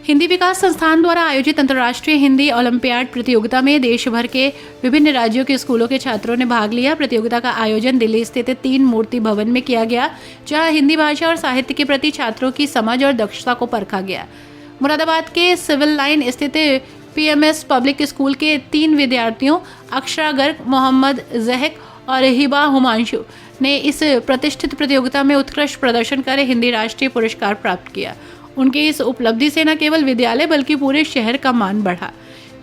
हिंदी विकास संस्थान द्वारा आयोजित अंतर्राष्ट्रीय हिंदी ओलंपियाड प्रतियोगिता में देश भर के विभिन्न राज्यों के स्कूलों के छात्रों ने भाग लिया। प्रतियोगिता का आयोजन दिल्ली स्थित 3 मूर्ति भवन में किया गया, जहां हिंदी भाषा और साहित्य के प्रति छात्रों की समझ और दक्षता को परखा गया। मुरादाबाद के सिविल लाइन स्थित पीएमएस पब्लिक स्कूल के 3 विद्यार्थियों अक्षरा गर्ग, मोहम्मद जहक और हिबा हुमांशु ने इस प्रतिष्ठित प्रतियोगिता में उत्कृष्ट प्रदर्शन कर हिंदी राष्ट्रीय पुरस्कार प्राप्त किया। उनकी इस उपलब्धि से न केवल विद्यालय बल्कि पूरे शहर का मान बढ़ा।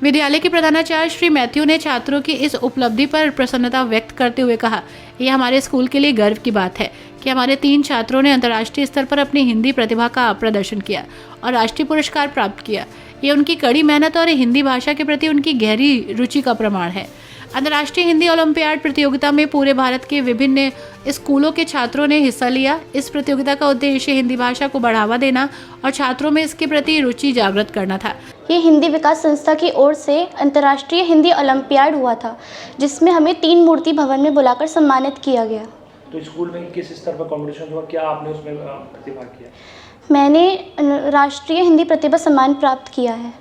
विद्यालय के प्रधानाचार्य श्री मैथ्यू ने छात्रों की इस उपलब्धि पर प्रसन्नता व्यक्त करते हुए कहा, यह हमारे स्कूल के लिए गर्व की बात है कि हमारे 3 छात्रों ने अंतर्राष्ट्रीय स्तर पर अपनी हिंदी प्रतिभा का प्रदर्शन किया और राष्ट्रीय पुरस्कार प्राप्त किया। ये उनकी कड़ी मेहनत और हिंदी भाषा के प्रति उनकी गहरी रुचि का प्रमाण है। अंतर्राष्ट्रीय हिंदी ओलंपियाड प्रतियोगिता में पूरे भारत के विभिन्न स्कूलों के छात्रों ने हिस्सा लिया। इस प्रतियोगिता का उद्देश्य हिंदी भाषा को बढ़ावा देना और छात्रों में इसके प्रति रुचि जागृत करना था। ये हिंदी विकास संस्था की ओर से अंतर्राष्ट्रीय हिंदी ओलंपियाड हुआ था, जिसमें हमें 3 मूर्ति भवन में बुलाकर सम्मानित किया गया। तो स्कूल में किस स्तर पर कंपटीशन हुआ, क्या आपने उसमें प्रतिभाग किया? मैंने राष्ट्रीय हिंदी प्रतिभा सम्मान प्राप्त किया है।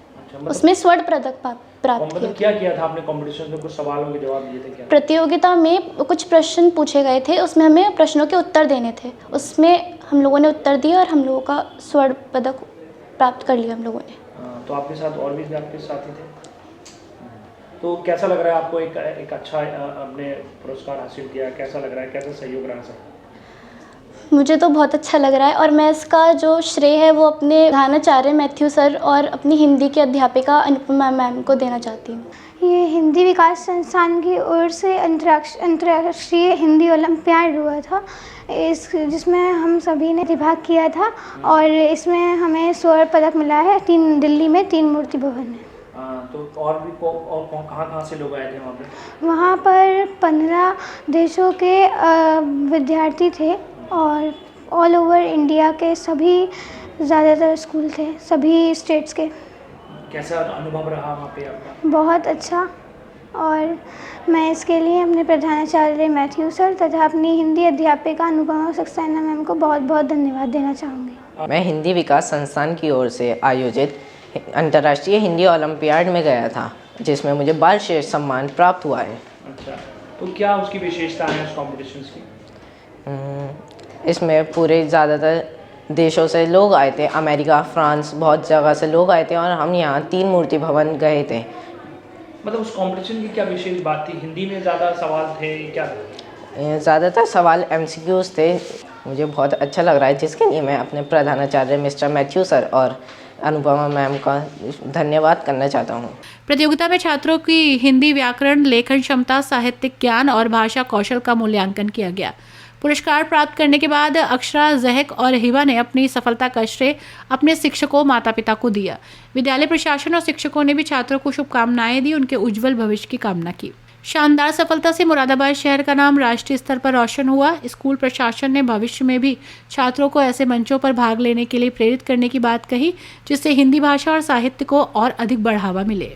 उसमें स्वर्ण पदक प्राप्त क्या किया था आपने कंपटीशन में? कुछ सवालों के जवाब दिए थे क्या? प्रतियोगिता में कुछ प्रश्न पूछे गए थे, उसमें हमें प्रश्नों के उत्तर देने थे। उसमें हम लोगों ने उत्तर दिए और हम लोगों का स्वर्ण पदक प्राप्त कर लिया हम लोगों ने। तो आपके साथ और भी आपके साथी थे, तो कैसा लग रहा है आपको? एक अच्छा आपने पुरस्कार हासिल किया, कैसा लग रहा है, कैसा सहयोग रहा सर? मुझे तो बहुत अच्छा लग रहा है और मैं इसका जो श्रेय है वो अपने प्रधानाचार्य मैथ्यू सर और अपनी हिंदी की अध्यापिका अनुपमा मैम को देना चाहती हूँ। ये हिंदी विकास संस्थान की ओर से अंतर्राष्ट्रीय हिंदी ओलंपियाड हुआ था, जिसमें हम सभी ने भाग किया था और इसमें हमें स्वर्ण पदक मिला है। दिल्ली में 3 मूर्ति भवन है। तो और भी कहाँ से लोग आए थे वहाँ पे? वहाँ पर 15 देशों के विद्यार्थी थे और ऑल ओवर इंडिया के सभी ज़्यादातर स्कूल थे, सभी स्टेट्स के। कैसा अनुभव रहा वहाँ पे आपका? बहुत अच्छा, और मैं इसके लिए अपने प्रधानाचार्य मैथ्यू सर तथा अपनी हिंदी अध्यापिका अनुपमा सक्सेना मैम को बहुत बहुत धन्यवाद देना चाहूँगी। मैं हिंदी विकास संस्थान की ओर से आयोजित अंतर्राष्ट्रीय हिंदी ओलंपियाड में गया था, जिसमें मुझे बाल श्रेष्ठ सम्मान प्राप्त हुआ है। अच्छा, तो क्या उसकी विशेषता है उस कॉम्पिटिशन्स की? इसमें पूरे ज़्यादातर देशों से लोग आए थे, अमेरिका, फ्रांस, बहुत जगह से लोग आए थे और हम यहाँ 3 मूर्ति भवन गए थे। मतलब उस कंपटीशन की क्या विशेष बात थी? हिंदी में ज़्यादा सवाल थे क्या? ज़्यादातर सवाल MCQs थे। मुझे बहुत अच्छा लग रहा है, जिसके लिए मैं अपने प्रधानाचार्य मिस्टर मैथ्यू सर और अनुपमा मैम का धन्यवाद करना चाहता हूँ। प्रतियोगिता में छात्रों की हिंदी व्याकरण, लेखन क्षमता, साहित्यिक ज्ञान और भाषा कौशल का मूल्यांकन किया गया। पुरस्कार प्राप्त करने के बाद अक्षरा, जहक और हिबा ने अपनी सफलता का श्रेय अपने शिक्षकों, माता पिता को दिया। विद्यालय प्रशासन और शिक्षकों ने भी छात्रों को शुभकामनाएं दी, उनके उज्जवल भविष्य की कामना की। शानदार सफलता से मुरादाबाद शहर का नाम राष्ट्रीय स्तर पर रोशन हुआ। स्कूल प्रशासन ने भविष्य में भी छात्रों को ऐसे मंचों पर भाग लेने के लिए प्रेरित करने की बात कही, जिससे हिंदी भाषा और साहित्य को और अधिक बढ़ावा मिले।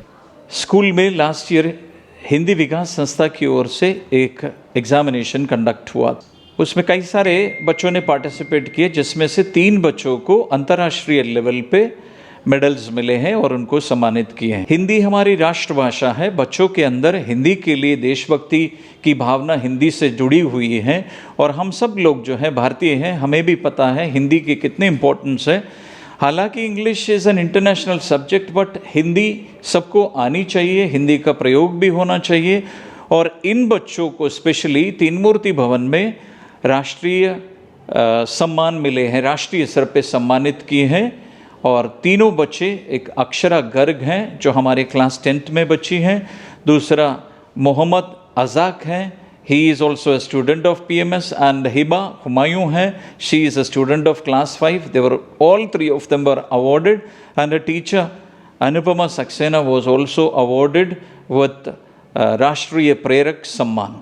स्कूल में लास्ट ईयर हिंदी विकास संस्था की ओर से एक एग्जामिनेशन कंडक्ट हुआ। उसमें कई सारे बच्चों ने पार्टिसिपेट किए, जिसमें से 3 बच्चों को अंतर्राष्ट्रीय लेवल पे मेडल्स मिले हैं और उनको सम्मानित किए हैं। हिंदी हमारी राष्ट्रभाषा है। बच्चों के अंदर हिंदी के लिए देशभक्ति की भावना हिंदी से जुड़ी हुई है और हम सब लोग जो हैं भारतीय हैं, हमें भी पता है हिंदी की कितनी इम्पोर्टेंस है। हालांकि English is an international subject, but Hindi सबको आनी चाहिए, हिंदी का प्रयोग भी होना चाहिए। और इन बच्चों को स्पेशली 3 मूर्ति भवन में राष्ट्रीय सम्मान मिले हैं, राष्ट्रीय स्तर पे सम्मानित किए हैं। और तीनों बच्चे, एक अक्षरा गर्ग हैं जो हमारे क्लास 10th में बच्ची हैं, दूसरा मोहम्मद अजाक हैं, he is also a student of PMS, and Hiba Humayun hai, she is a student of class 5. They were all 3 of them were awarded, and a teacher Anupama Saxena was also awarded with Rashtriya Prerak Samman.